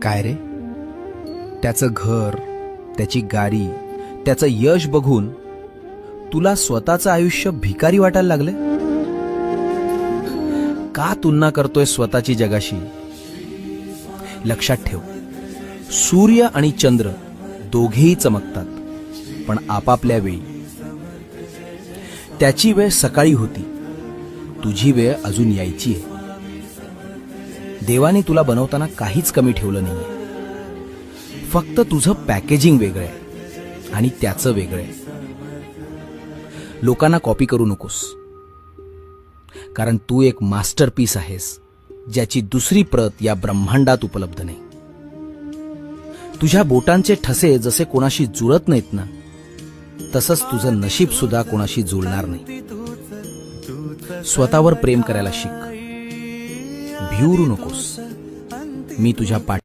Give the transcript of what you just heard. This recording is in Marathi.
काय रे, त्याचं घर, त्याची गाडी, त्याचं यश बघून तुला स्वतःचं आयुष्य भिकारी वाटायला लागले? का तुलना करतोय स्वतःची जगाशी? लक्षात ठेव, सूर्य आणि चंद्र दोघेही चमकतात, पण आपापल्या वेळी. त्याची वेळ सकाळी होती, तुझी वेळ अजून यायची आहे. देवाने तुला बनवताना काहीच कमी ठेवलं नाहीये. फक्त तुझं पॅकेजिंग वेगळं आहे आणि त्याचं वेगळं आहे. लोकांना कॉपी करू नकोस, कारण तू एक मास्टरपीस आहेस, ज्याची दुसरी प्रत या ब्रह्मांडात उपलब्ध नाही. तुझ्या बोटांचे ठसे जसे कोणाशी जुळत नाहीत ना, तसंच तुझं नशीब सुद्धा कोणाशी जुळणार नाही. स्वतःवर प्रेम करायला शिक, भिवरू नकोस. मी तुझ्या